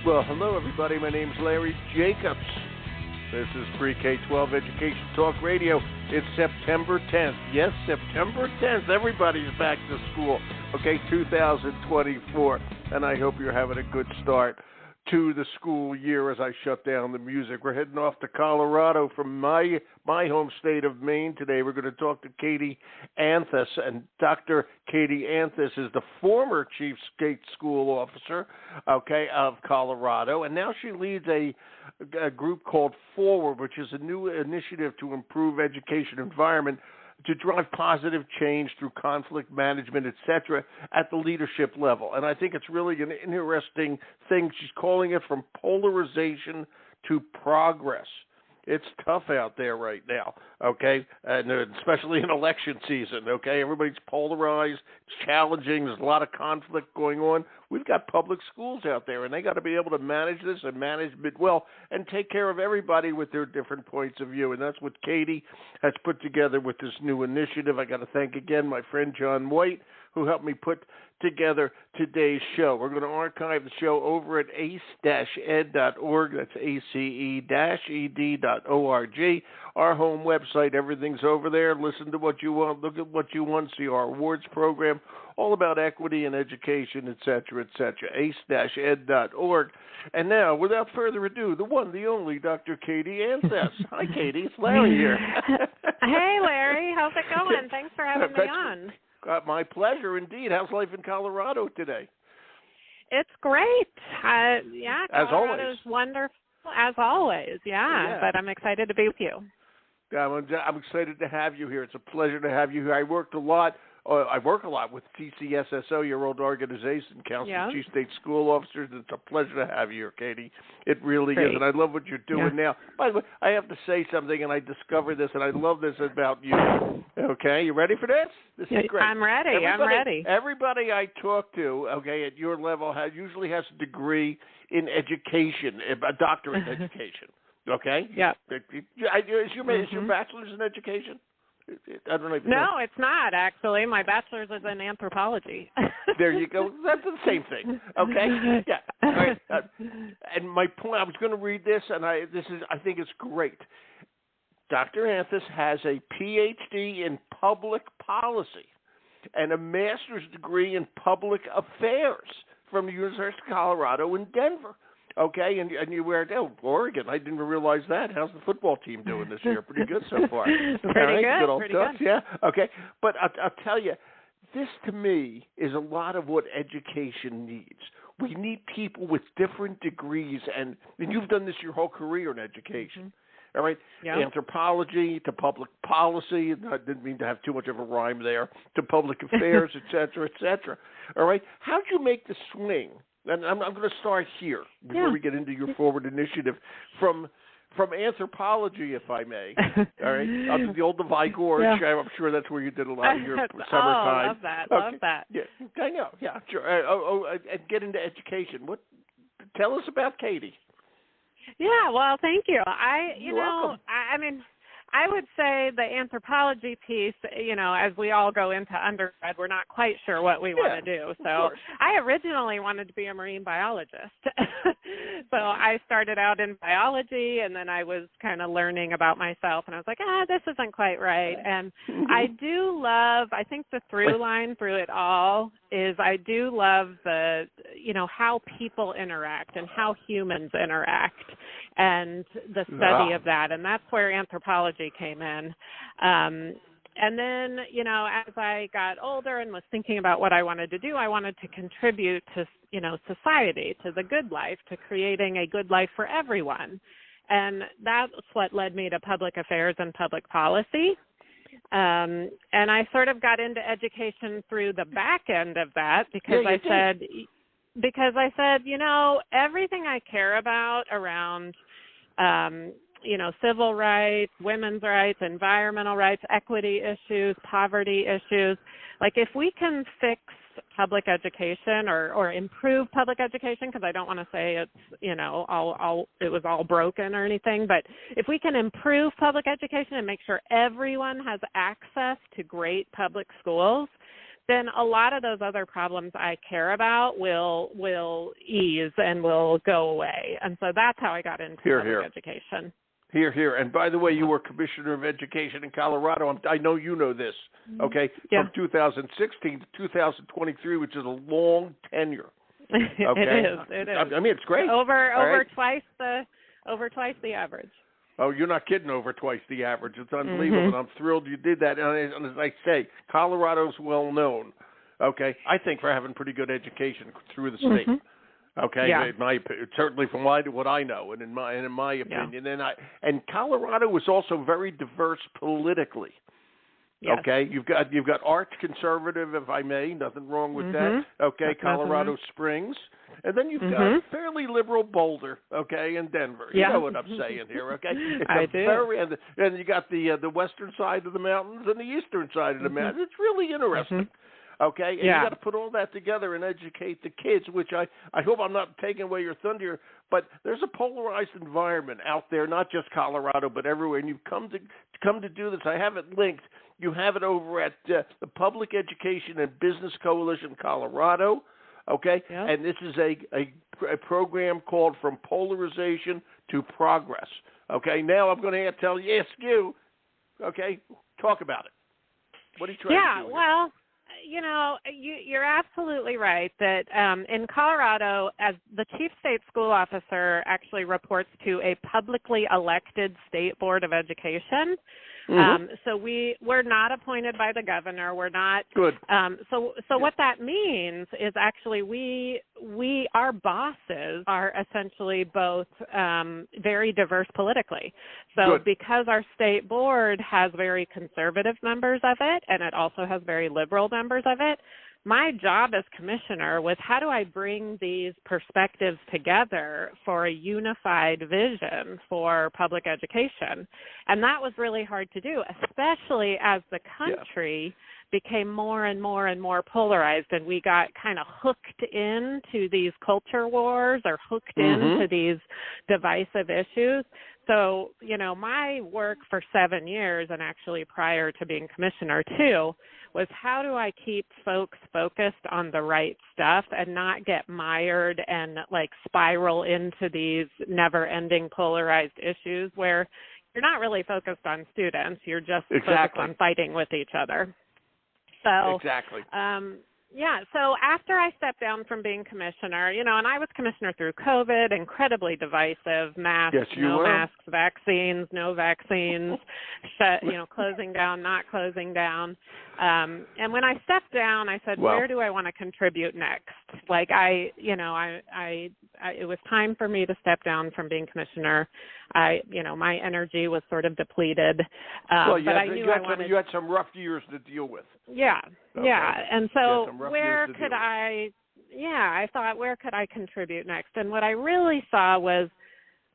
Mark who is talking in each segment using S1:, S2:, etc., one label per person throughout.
S1: Well, hello, everybody. My name's Larry Jacobs. This is Pre-K-12 Education Talk Radio. It's September 10th. Yes, September 10th. Everybody's back to school. Okay, 2024. And I hope you're having a good start to the school year as I shut down the music. We're heading off to Colorado from my home state of Maine today. We're going to talk to Katy Anthes, and Dr. Katy Anthes is the former chief state school officer, of Colorado, and now she leads a group called Forward, which is a new initiative to improve education environment to drive positive change through conflict management, etc., at the leadership level. And I think it's really an interesting thing. She's calling it from polarization to progress. It's tough out there right now, okay, and especially in election season, okay? Everybody's polarized. It's challenging. There's a lot of conflict going on. We've got public schools out there, and they got to be able to manage this and manage it well and take care of everybody with their different points of view, and that's what Katy has put together with this new initiative. I got to thank again my friend John White, who helped me put together today's show. We're going to archive the show over at ace-ed.org. That's ace-ed.org. Our home website, everything's over there. Listen to what you want, look at what you want, see our awards program, all about equity and education, etc., ace-ed.org. And now, without further ado, the one, the only Dr. Katy Anthes. Hi, Katy. It's Larry here.
S2: Hey, Larry. How's it going? Thanks for having me on.
S1: My pleasure, indeed. How's life in Colorado today?
S2: It's great. As
S1: always.
S2: Wonderful, as always, yeah. But I'm excited to be with you.
S1: I'm excited to have you here. It's a pleasure to have you here. I work a lot with TCSSO, your old organization, Council of Chief State School Officers. It's a pleasure to have you here, Katy. It really is, and I love what you're doing now. By the way, I have to say something, and I discovered this, and I love this about you. Okay, you ready for this? This is great.
S2: I'm ready.
S1: Everybody I talk to, at your level, usually has a degree in education, a doctorate in education. Okay?
S2: Yeah.
S1: Is your bachelor's in education? I don't know.
S2: No, it's not, actually. My bachelor's is in anthropology.
S1: There you go. That's the same thing. Okay? Yeah. All right. And my point, I was going to read this, and I think it's great. Dr. Anthes has a PhD in public policy and a master's degree in public affairs from the University of Colorado in Denver. Okay, and you were at Oregon. I didn't realize that. How's the football team doing this year? Pretty good so far.
S2: Pretty good.
S1: Yeah. Okay, but I'll tell you, this to me is a lot of what education needs. We need people with different degrees, and you've done this your whole career in education. All right, anthropology to public policy. I didn't mean to have too much of a rhyme there. To public affairs, et cetera. All right, how'd you make the swing? And I'm going to start here before we get into your forward initiative from anthropology, if I may. All right, up to the old Levi Gorge. I'm sure that's where you did a lot of your summertime.
S2: Love that. Love that.
S1: Yeah, I know. Yeah, sure. And get into education. Tell us about Katy.
S2: Yeah, well, thank you.
S1: You're welcome.
S2: I would say the anthropology piece, as we all go into undergrad, we're not quite sure what we want to do. So I originally wanted to be a marine biologist. So I started out in biology, and then I was kind of learning about myself, and I was like, this isn't quite right. And I do love, I think the through line through it all is I do love the, how people interact and how humans interact and the study of that. And that's where anthropology came in. And then, as I got older and was thinking about what I wanted to do, I wanted to contribute to, society, to the good life, to creating a good life for everyone. And that's what led me to public affairs and public policy. And I sort of got into education through the back end of that because I said, everything I care about around, civil rights, women's rights, environmental rights, equity issues, poverty issues, like if we can fix public education or improve public education, because I don't want to say it's, it was all broken or anything, but if we can improve public education and make sure everyone has access to great public schools, then a lot of those other problems I care about will ease and will go away. And so that's how I got into public education.
S1: Here. And by the way, you were Commissioner of Education in Colorado. I know you know this, okay, from 2016 to 2023, which is a long tenure. Okay?
S2: It is.
S1: I mean, it's great.
S2: Over twice the average.
S1: Oh, you're not kidding, over twice the average. It's unbelievable, and I'm thrilled you did that. And as I say, Colorado's well known, okay, I think, for having pretty good education through the state. Okay, certainly from what I know, and in my opinion, and Colorado was also very diverse politically. Yes. Okay, you've got arch conservative, if I may, nothing wrong with that. Okay, Colorado Springs, and then you've got fairly liberal Boulder, okay, and Denver. You know what I'm saying here, okay?
S2: I do.
S1: And you got the western side of the mountains and the eastern side of the mountains. It's really interesting. Okay, and you got to put all that together and educate the kids, which I hope I'm not taking away your thunder, but there's a polarized environment out there, not just Colorado, but everywhere. And you've come to do this. I have it linked. You have it over at the Public Education and Business Coalition Colorado, okay? Yep. And this is a program called From Polarization to Progress, okay? Now I'm going to ask you, okay, talk about it. What are you trying to do?
S2: Yeah, well, you know, you're absolutely right that in Colorado, as the chief state school officer actually reports to a publicly elected state board of education. So we're not appointed by the governor. We're not. Good. So what that means is actually our bosses are essentially both very diverse politically. So because our state board has very conservative members of it, and it also has very liberal members of it, my job as commissioner was how do I bring these perspectives together for a unified vision for public education? And that was really hard to do, especially as the country became more and more and more polarized, and we got kind of hooked into these culture wars or hooked into these divisive issues. So, you know, my work for 7 years, and actually prior to being commissioner too, was how do I keep folks focused on the right stuff and not get mired and like spiral into these never-ending polarized issues where you're not really focused on students, you're just focused on fighting with each other. So, so after I stepped down from being commissioner, you know, and I was commissioner through COVID, incredibly divisive, masks, no masks, vaccines, no vaccines, closing down, not closing down. And when I stepped down, I said, where do I want to contribute next? Like it was time for me to step down from being commissioner. My energy was sort of depleted. But I knew you had some rough years to deal with. And so I thought, where could I contribute next? And what I really saw was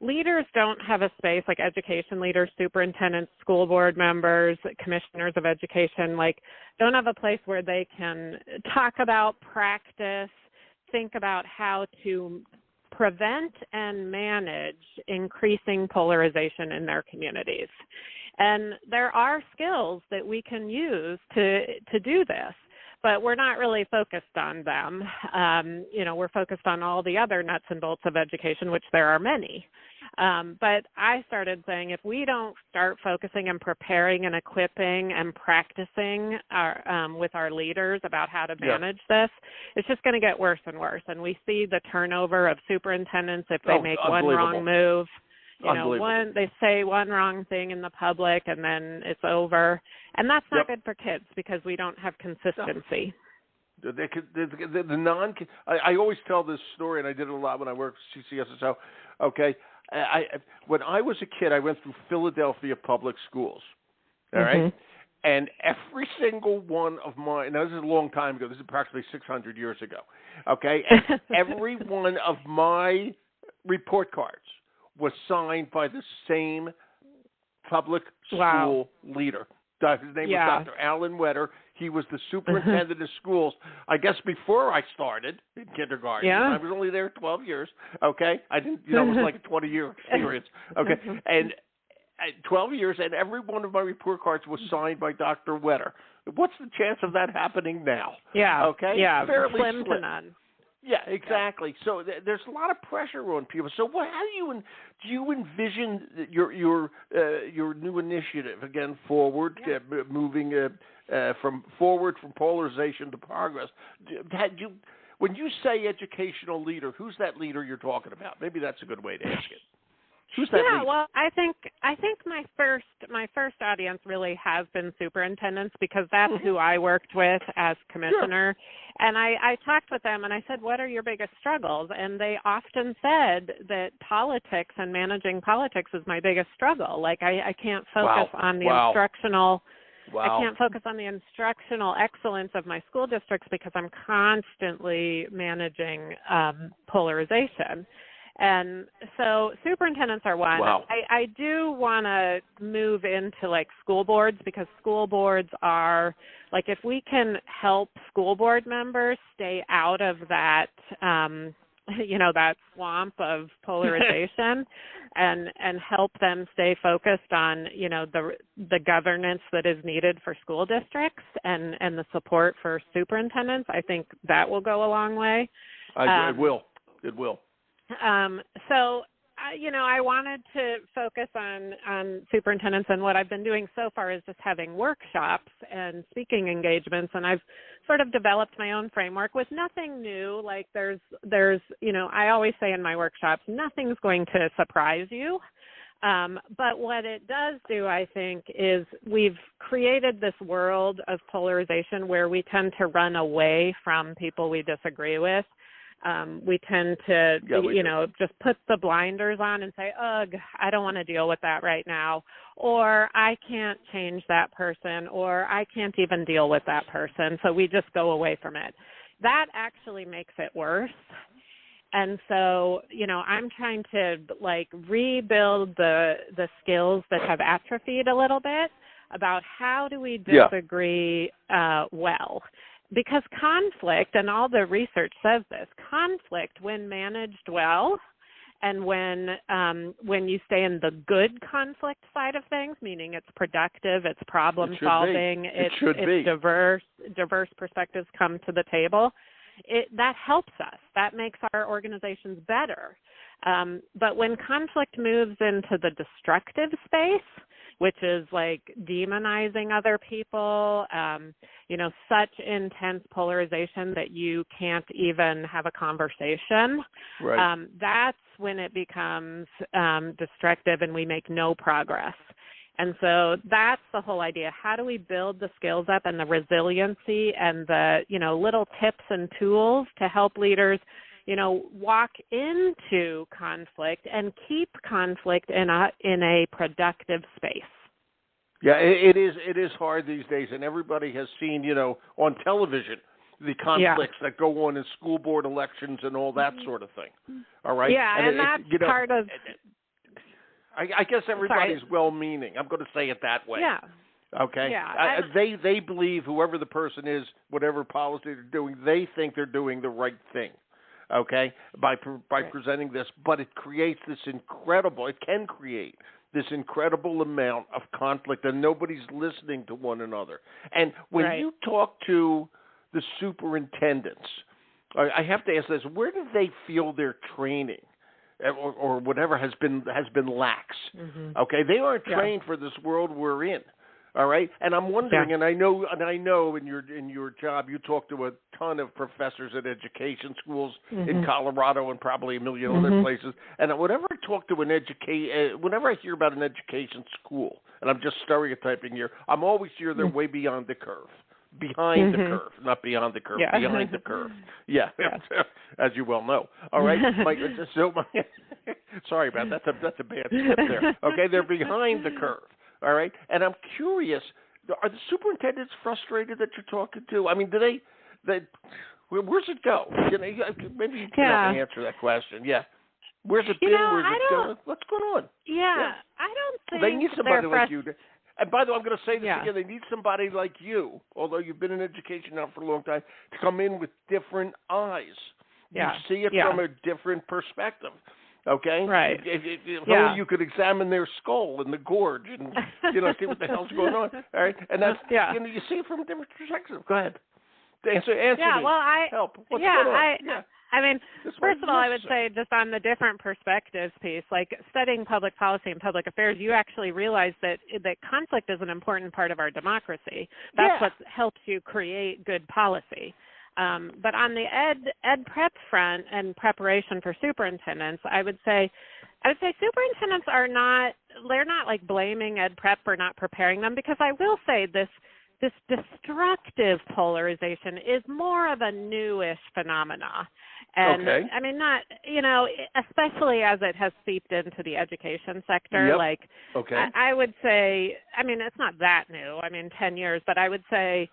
S2: leaders don't have a space, like education leaders, superintendents, school board members, commissioners of education, like don't have a place where they can talk about, practice, think about how to prevent and manage increasing polarization in their communities. And there are skills that we can use to do this, but we're not really focused on them. We're focused on all the other nuts and bolts of education, which there are many. But I started saying if we don't start focusing and preparing and equipping and practicing with our leaders about how to manage this, it's just going to get worse and worse. And we see the turnover of superintendents if they make one wrong move. They say one wrong thing in the public and then it's over. And that's not good for kids because we don't have consistency.
S1: I always tell this story, and I did it a lot when I worked for CCSSO. Okay, when I was a kid, I went through Philadelphia public schools. All right, and every single one of my, now this is a long time ago. This is approximately 600 years ago. Okay, and every one of my report cards was signed by the same public school leader. His name was Dr. Alan Wetter. He was the superintendent of schools, I guess, before I started in kindergarten. I was only there 12 years, okay? I didn't, it was like a 20-year experience, okay? And 12 years, and every one of my report cards was signed by Dr. Wetter. What's the chance of that happening now?
S2: Yeah.
S1: Okay?
S2: Yeah.
S1: Fairly
S2: slim to none.
S1: Yeah, exactly. Yeah. So there's a lot of pressure on people. So how do you envision your new initiative again forward, moving from polarization to progress? When you say educational leader, who's that leader you're talking about? Maybe that's a good way to ask it. Who's that leader?
S2: Well, I think my first audience really has been superintendents, because that's who I worked with as commissioner. Sure. And I talked with them and I said, what are your biggest struggles? And they often said that politics and managing politics is my biggest struggle. Like I can't focus on the instructional. I can't focus on the instructional excellence of my school districts because I'm constantly managing polarization. And so superintendents are one.
S1: Wow.
S2: I do want to move into like school boards, because school boards are like, if we can help school board members stay out of that, that swamp of polarization and help them stay focused on, the governance that is needed for school districts and the support for superintendents, I think that will go a long way.
S1: It will.
S2: So, I wanted to focus on superintendents, and what I've been doing so far is just having workshops and speaking engagements, and I've sort of developed my own framework with nothing new. Like there's, I always say in my workshops, nothing's going to surprise you. But what it does do, I think, is we've created this world of polarization where we tend to run away from people we disagree with. We tend to, just put the blinders on and say, ugh, I don't want to deal with that right now, or I can't change that person, or I can't even deal with that person. So we just go away from it. That actually makes it worse. And so, I'm trying to rebuild the skills that have atrophied a little bit about how do we disagree well. Because conflict, and all the research says this, conflict, when managed well, and when you stay in the good conflict side of things, meaning it's productive, it's problem solving, it's diverse perspectives come to the table, that helps us. That makes our organizations better. But when conflict moves into the destructive space, which is like demonizing other people, such intense polarization that you can't even have a conversation. Right. That's when it becomes destructive and we make no progress. And so that's the whole idea. How do we build the skills up and the resiliency and the, little tips and tools to help leaders, walk into conflict and keep conflict in a productive space?
S1: Yeah, it is hard these days, and everybody has seen, on television, the conflicts that go on in school board elections and all that sort of thing. All right?
S2: Yeah, and that's part of...
S1: I guess everybody's well-meaning. I'm going to say it that way.
S2: Yeah.
S1: Okay?
S2: Yeah.
S1: They believe whoever the person is, whatever policy they're doing, they think they're doing the right thing. Okay? By presenting this. But it creates this it can create this incredible amount of conflict, and nobody's listening to one another. And when you talk to the superintendents, I have to ask this: where do they feel their training, or whatever has been lax? Mm-hmm. Okay, they aren't trained for this world we're in. All right, and I'm wondering, and I know in your job you talk to a ton of professors at education schools in Colorado and probably a million other places. And whenever I talk to whenever I hear about an education school, and I'm just stereotyping here, I'm always sure they're way beyond the curve. Behind the curve, not beyond the curve, behind the curve. Yeah, as you well know. All right, sorry about that. That's a bad slip there. Okay, they're behind the curve. All right, and I'm curious, are the superintendents frustrated that you're talking to? I mean, do they where's it go? Maybe you can answer that question. Yeah, where's it been? Where's it going? What's going on?
S2: Yeah, I don't think
S1: they need somebody like you. And by the way, I'm going to say this again. They need somebody like you, although you've been in education now for a long time, to come in with different eyes. You see it from a different perspective. Okay?
S2: Right.
S1: If only you could examine their skull and the gorge and, see what the hell's going on. All right? And that's, you see it from a different perspective. Go ahead. Answer
S2: yeah,
S1: me.
S2: Well,
S1: Help. What's going on?
S2: I mean, first of all, I would say just on the different perspectives piece, like studying public policy and public affairs, you actually realize that conflict is an important part of our democracy. That's what helps you create good policy. But on the ed prep front and preparation for superintendents, I would say superintendents they're not like blaming ed prep for not preparing them, because I will say this destructive polarization is more of a newish phenomena. And I mean, not, especially as it has seeped into the education sector. I would say, I mean, it's not that new. I mean, 10 years, but I would say,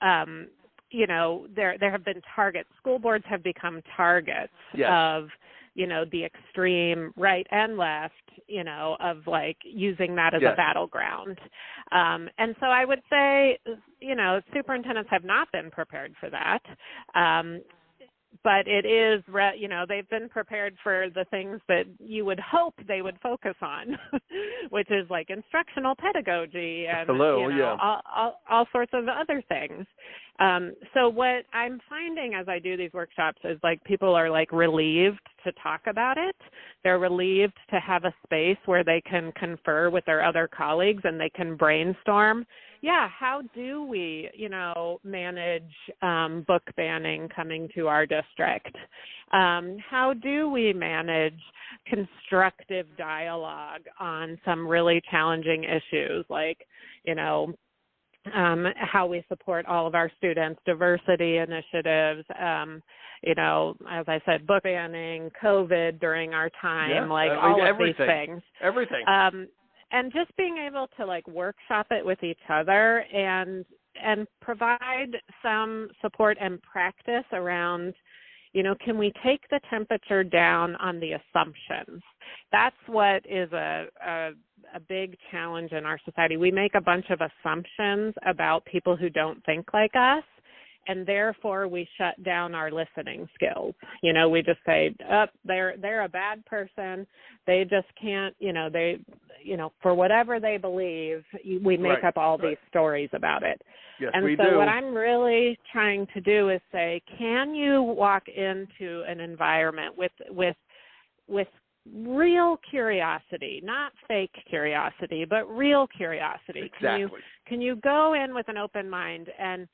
S2: there have been targets. School boards have become targets of, the extreme right and left, of like using that as a battleground. And so I would say, superintendents have not been prepared for that. But it is, they've been prepared for the things that you would hope they would focus on, which is like instructional pedagogy and all sorts of other things. So what I'm finding as I do these workshops is like people are like relieved to talk about it. They're relieved to have a space where they can confer with their other colleagues and they can brainstorm. How do we, manage book banning coming to our district? How do we manage constructive dialogue on some really challenging issues like, how we support all of our students' diversity initiatives, as I said, book banning, COVID during our time, all of these things.
S1: Everything.
S2: And just being able to like workshop it with each other and provide some support and practice around, can we take the temperature down on the assumptions? That's what is a big challenge in our society. We make a bunch of assumptions about people who don't think like us, and therefore we shut down our listening skills. We just say, they're a bad person. They just can't, for whatever they believe, we make up all these stories about it.
S1: Yes,
S2: and
S1: we
S2: so
S1: do.
S2: What I'm really trying to do is say, can you walk into an environment with real curiosity, not fake curiosity, but real curiosity?
S1: Exactly.
S2: Can you go in with an open mind? And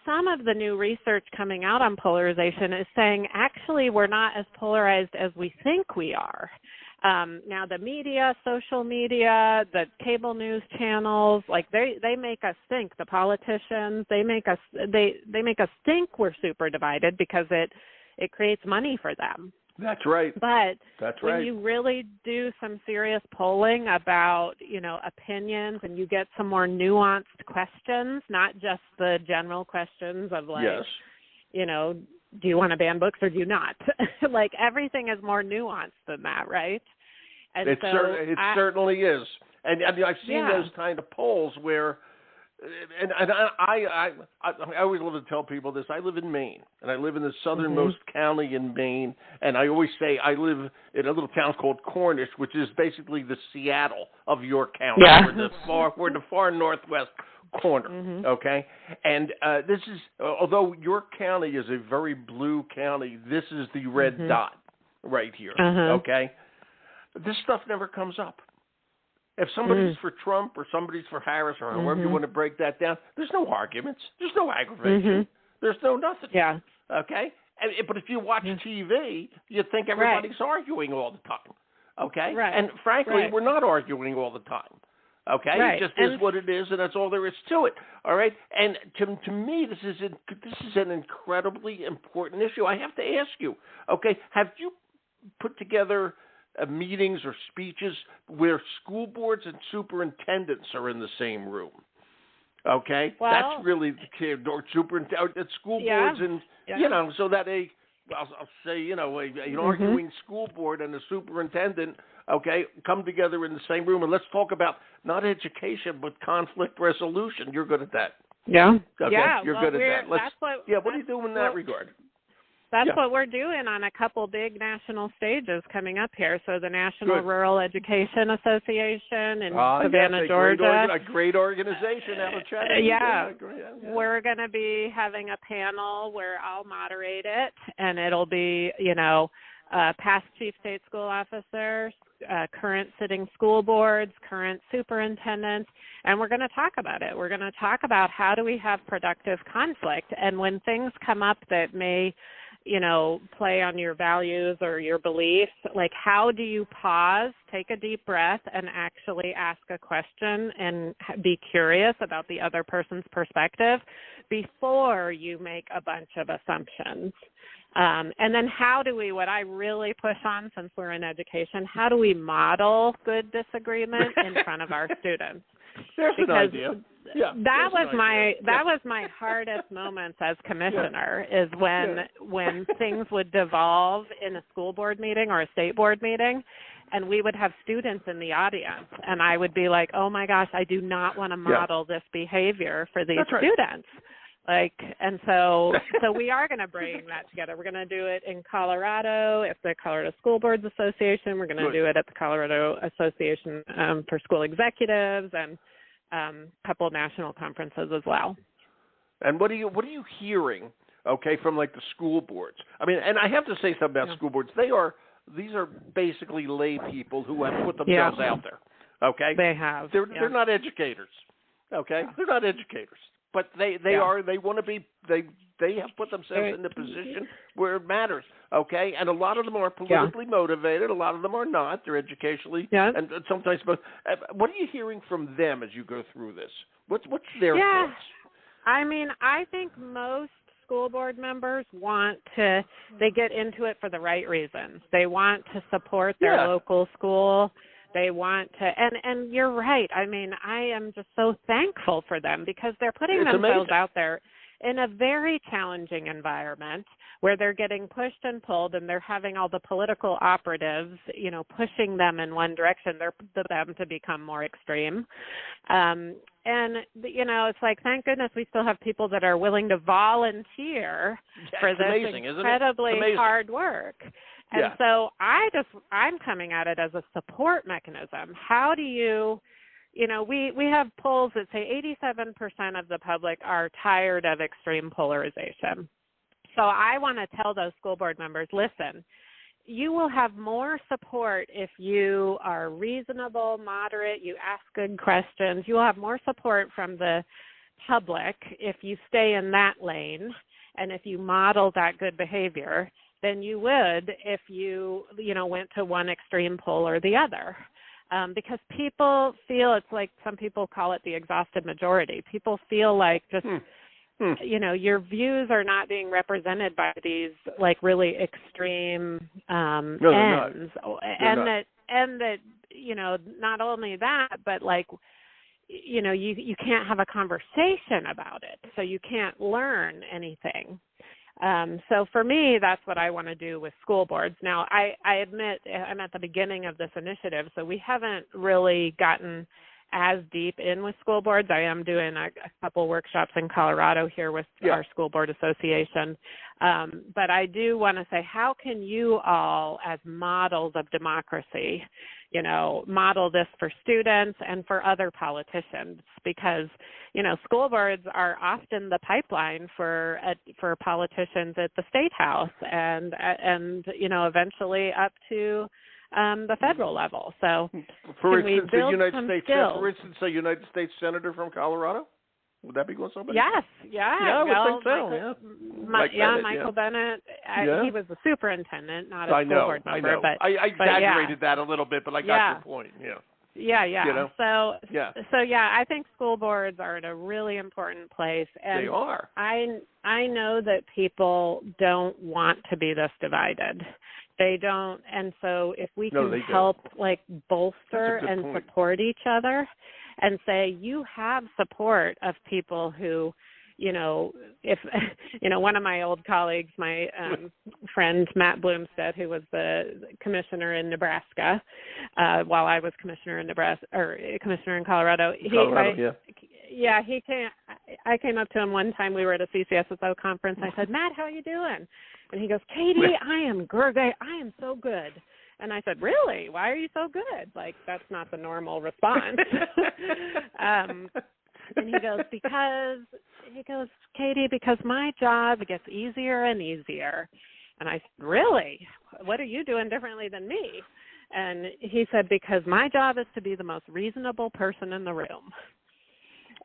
S2: some of the new research coming out on polarization is saying, actually, we're not as polarized as we think we are. Now, the media, social media, the cable news channels, like they make us think. The politicians, they make us think we're super divided because it creates money for them.
S1: That's right.
S2: But
S1: That's
S2: when
S1: right.
S2: you really do some serious polling about, opinions, and you get some more nuanced questions, not just the general questions of like, do you want to ban books or do you not? Like everything is more nuanced than that, right? And
S1: it certainly is. And I've seen those kind of polls where, and I always love to tell people this. I live in Maine, and I live in the southernmost county in Maine, and I always say I live in a little town called Cornish, which is basically the Seattle of York County. We're the far northwest corner, okay? And this is, although York County is a very blue county, this is the red dot right here, okay? This stuff never comes up. If somebody's for Trump or somebody's for Harris or however you want to break that down, there's no arguments. There's no aggravation. There's no nothing.
S2: Yeah.
S1: Okay? But if you watch TV, you think everybody's arguing all the time. Okay?
S2: Right.
S1: And frankly, we're not arguing all the time. Okay?
S2: Right.
S1: It just is what it is, and that's all there is to it. All right? And to me, this is an incredibly important issue. I have to ask you, okay, have you put together meetings or speeches where school boards and superintendents are in the same room? Okay, that's really the key. Or superintendent, school boards, and so that I'll say, an arguing school board and a superintendent, okay, come together in the same room and let's talk about not education but conflict resolution. You're good at that.
S2: Yeah.
S1: Okay.
S2: Yeah.
S1: You're good at that. What do you do in that regard?
S2: That's what we're doing on a couple big national stages coming up here. So the National Rural Education Association in Savannah, Georgia.
S1: A great organization out of Chattanooga.
S2: We're going to be having a panel where I'll moderate it, and it'll be, past chief state school officers, current sitting school boards, current superintendents, and we're going to talk about it. We're going to talk about how do we have productive conflict, and when things come up that may play on your values or your beliefs, like how do you pause, take a deep breath, and actually ask a question and be curious about the other person's perspective before you make a bunch of assumptions. And then how do we, what I really push on since we're in education, how do we model good disagreement in front of our students?
S1: There's an idea. Yeah,
S2: that was my hardest moments as commissioner is when things would devolve in a school board meeting or a state board meeting, and we would have students in the audience, and I would be like, oh my gosh, I do not want to model this behavior for these students. And so we are going to bring that together. We're going to do it in Colorado at the Colorado School Boards Association. We're going to do it at the Colorado Association for School Executives and a couple of national conferences as well.
S1: And what are you hearing? From like the school boards. I mean, and I have to say something about school boards. These are basically lay people who have put themselves out there. Okay,
S2: they have.
S1: They're not educators. Okay, they're not educators. But they want to be, they have put themselves in the position where it matters, okay? And a lot of them are politically motivated. A lot of them are not. They're educationally and sometimes both. What are you hearing from them as you go through this? What's their thoughts?
S2: I mean, I think most school board members they get into it for the right reasons. They want to support their local school. They want to, and you're right. I mean, I am just so thankful for them because they're putting themselves out there in a very challenging environment where they're getting pushed and pulled, and they're having all the political operatives, pushing them in one direction. They're them to become more extreme. And, it's like, thank goodness we still have people that are willing to volunteer for this incredibly hard work. And so I'm coming at it as a support mechanism. How do you, we have polls that say 87% of the public are tired of extreme polarization. So I want to tell those school board members, listen, you will have more support if you are reasonable, moderate, you ask good questions. You will have more support from the public if you stay in that lane and if you model that good behavior than you would if you went to one extreme pole or the other. Because people feel, it's like some people call it the exhausted majority. People feel like just, your views are not being represented by these like really extreme ends. And that, not only that, but like, you can't have a conversation about it. So you can't learn anything. So for me, that's what I want to do with school boards. Now, I admit I'm at the beginning of this initiative, so we haven't really gotten as deep in with school boards. I am doing a couple workshops in Colorado here with our school board association. But I do want to say, how can you all, as models of democracy, model this for students and for other politicians? Because, school boards are often the pipeline for politicians at the state house and eventually up to the federal level. So,
S1: for instance, a United States senator from Colorado. Would that be going somebody?
S2: Yes,
S1: I would think so.
S2: Michael Bennett. He was the superintendent, not a school board member.
S1: I know.
S2: But
S1: I exaggerated that a little bit, but I got your point. So I think school boards are in a really important place. And they are.
S2: I know that people don't want to be this divided. They don't, and so if we can help bolster and support each other and say you have support of people who, if one of my old colleagues, my friend Matt Bloomstead, who was the commissioner in Nebraska while I was commissioner in Nebraska or commissioner in Colorado, I came up to him one time. We were at a CCSSO conference. I said, Matt, how are you doing? And he goes, Katy, I am so good. And I said, really? Why are you so good? Like, that's not the normal response. And he goes, Katy, because my job gets easier and easier. And I said, really? What are you doing differently than me? And he said, because my job is to be the most reasonable person in the room.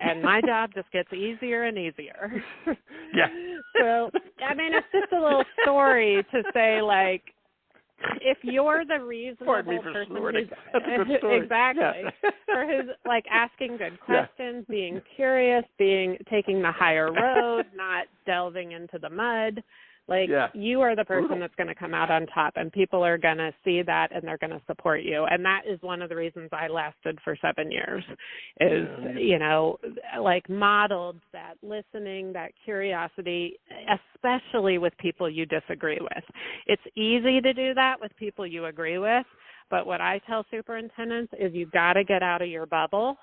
S2: And my job just gets easier and easier.
S1: Yeah.
S2: So, I mean, it's just a little story to say, like, if you're the reasonable person who's
S1: that's a good story.
S2: Exactly, or who's like asking good questions, being curious, taking the higher road, not delving into the mud, like you are the person that's going to come out on top, and people are going to see that and they're going to support you. And that is one of the reasons I lasted for 7 years, is like modeled that listening, that curiosity, especially with people you disagree with. It's easy to do that with people you agree with, but what I tell superintendents is you got to get out of your bubble,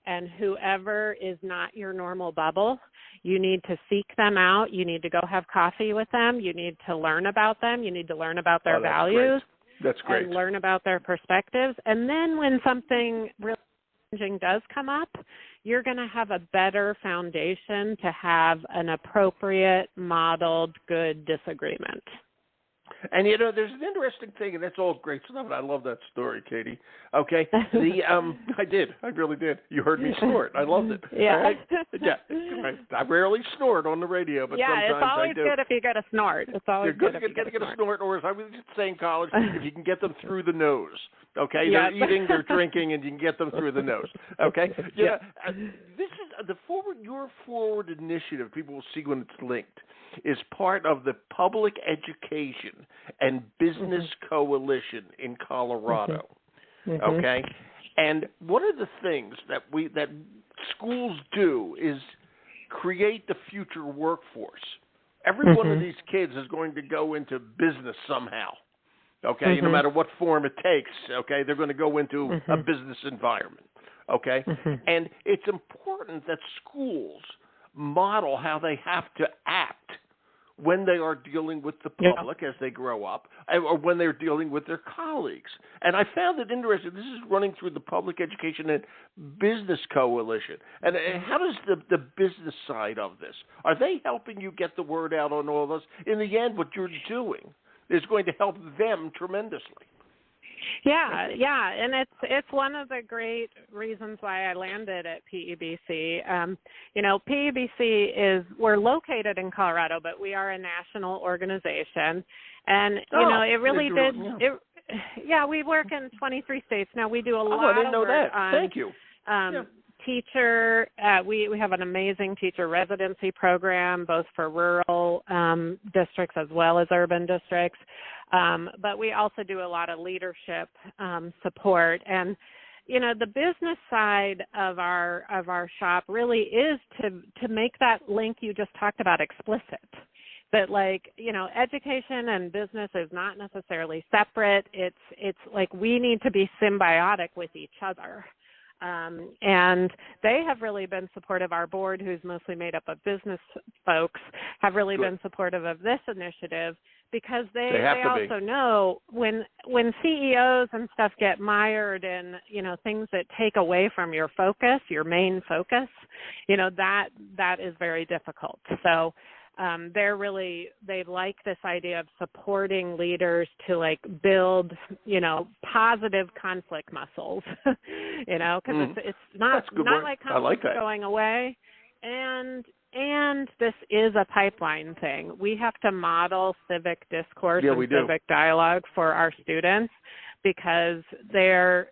S2: and whoever is not your normal bubble, you need to seek them out. You need to go have coffee with them. You need to learn about them. You need to learn about their values.
S1: That's great.
S2: And learn about their perspectives. And then when something really challenging does come up, you're going to have a better foundation to have an appropriate, modeled, good disagreement.
S1: And, there's an interesting thing, and that's all great stuff, and I love that story, Katy. Okay? I did. I really did. You heard me snort. I loved it.
S2: Yeah.
S1: Right? Yeah. I rarely snort on the radio, but sometimes I do.
S2: Yeah, it's always good if you get a snort. It's always good if you get a snort.
S1: Or as I was saying in college, if you can get them through the nose. Okay? They're eating, they're drinking, and you can get them through the nose. Okay? This is your forward initiative, people will see when it's linked, is part of the Public Education and Business Coalition in Colorado. Okay? And one of the things that schools do is create the future workforce. Every one of these kids is going to go into business somehow. Okay? No matter what form it takes, okay? They're going to go into a business environment. Okay? And it's important that schools model how they have to act when they are dealing with the public as they grow up, or when they're dealing with their colleagues. And I found it interesting. This is running through the Public Education and Business Coalition. And how does the business side of this, are they helping you get the word out on all this? In the end, what you're doing is going to help them tremendously.
S2: Yeah, and it's one of the great reasons why I landed at PEBC. PEBC we're located in Colorado, but we are a national organization, and it really did. We work in 23 states now. We do a lot.
S1: I didn't know that. Thank you.
S2: Teacher, we have an amazing teacher residency program, both for rural districts as well as urban districts. But we also do a lot of leadership support. And, the business side of our shop really is to make that link you just talked about explicit. That education and business is not necessarily separate. It's like we need to be symbiotic with each other. And they have really been supportive. Our board, who's mostly made up of business folks, have really been supportive of this initiative because they also know when CEOs and stuff get mired in, things that take away from your focus, your main focus, that is very difficult. So they like this idea of supporting leaders to build, positive conflict muscles, because it's not like conflict going away. And this is a pipeline thing. We have to model civic discourse and civic dialogue for our students because they're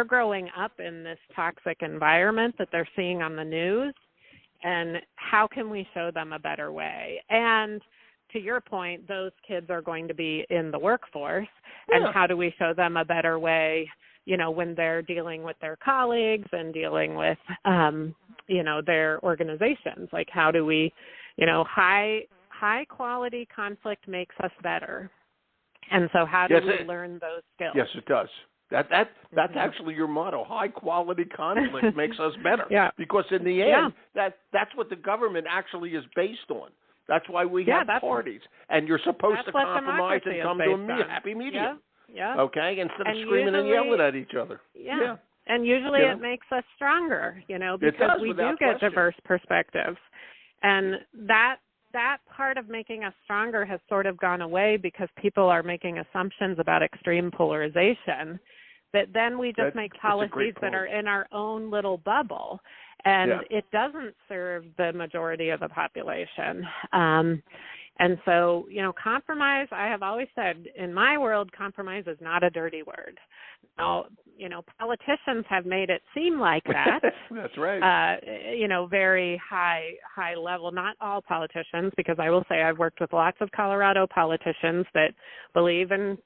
S2: growing up in this toxic environment that they're seeing on the news. And how can we show them a better way? And to your point, those kids are going to be in the workforce. And how do we show them a better way, when they're dealing with their colleagues and dealing with, their organizations? Like, how do we, high quality conflict makes us better. And so how do we learn those skills?
S1: Yes, it does. That's actually your motto. High quality conflict makes us better. Because in the end, that's what the government actually is based on. That's why we have parties. And you're supposed to compromise and come to a happy medium.
S2: Yeah.
S1: Okay? Instead of screaming and yelling at each other.
S2: Yeah. And usually it makes us stronger, because we do get diverse perspectives. And that part of making us stronger has sort of gone away because people are making assumptions about extreme polarization that then we just make policies that are in our own little bubble. And it doesn't serve the majority of the population. And so, compromise, I have always said, in my world, compromise is not a dirty word. Now, politicians have made it seem like that.
S1: That's right.
S2: Very high level. Not all politicians, because I will say I've worked with lots of Colorado politicians that believe in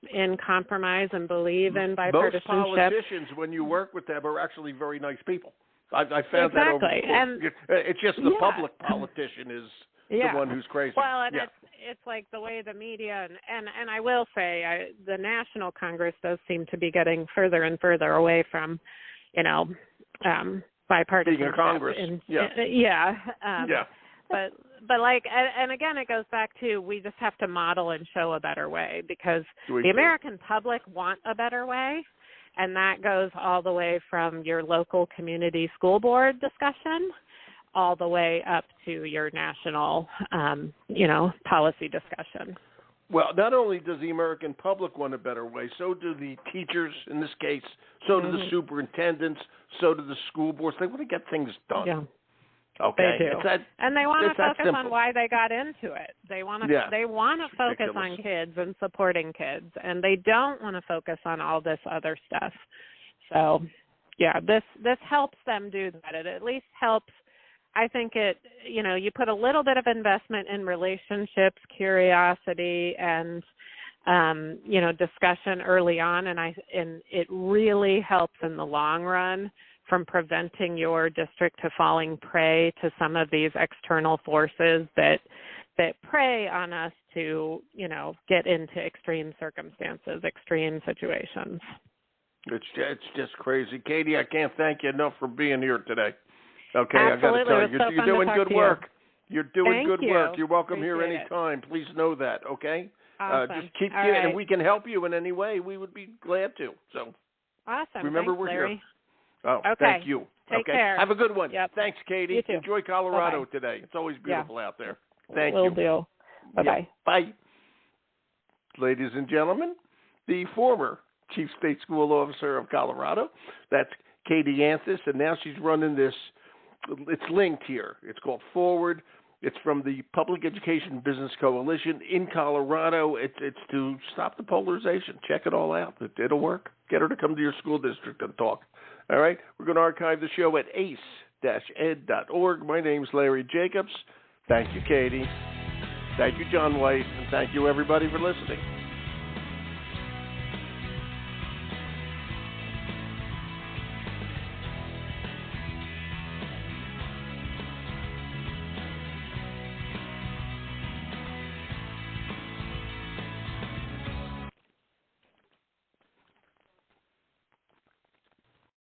S2: compromise and believe in bipartisanship.
S1: Most politicians, when you work with them, are actually very nice people. I found that over.
S2: And
S1: it's just the public politician is the one who's crazy.
S2: Well, and it's like the way the media and I will say the National Congress does seem to be getting further and further away from, bipartisan.
S1: Being a Congress.
S2: But like, and again, it goes back to we just have to model and show a better way because the American public want a better way. And that goes all the way from your local community school board discussion all the way up to your national, policy discussion.
S1: Well, not only does the American public want a better way, so do the teachers in this case, so do the superintendents, so do the school boards. They want to get things done.
S2: Yeah.
S1: Okay.
S2: They do. And they want to focus on why they got into it. They want to focus on kids and supporting kids, and they don't want to focus on all this other stuff. So, this helps them do that. It at least helps. I think you put a little bit of investment in relationships, curiosity, and discussion early on, and it really helps in the long run from preventing your district to falling prey to some of these external forces that prey on us to, get into extreme circumstances, extreme situations.
S1: It's just crazy. Katy, I can't thank you enough for being here today. Okay,
S2: absolutely.
S1: I got to tell you, you're doing good work. You're doing good work. You're welcome here anytime. Please know that, okay?
S2: Awesome.
S1: Just keep you, and we can help you in any way. We would be glad to. So,
S2: awesome.
S1: Remember, we're
S2: Larry.
S1: here. Oh,
S2: okay.
S1: Thank you.
S2: Take care.
S1: Have a good one.
S2: Yep.
S1: Thanks, Katy.
S2: You too.
S1: Enjoy Colorado
S2: Bye-bye.
S1: today. It's always beautiful out there. Thank
S2: Will
S1: you.
S2: do. Bye-bye.
S1: Bye. Ladies and gentlemen, the former Chief State School Officer of Colorado, that's Katy Anthes, and now she's running this, it's linked here. It's called Forward. It's from the Public Education Business Coalition in Colorado. It's to stop the polarization. Check it all out. It'll work. Get her to come to your school district and talk. All right? We're going to archive the show at ace-ed.org. My name's Larry Jacobs. Thank you, Katy. Thank you, John White. And thank you, everybody, for listening.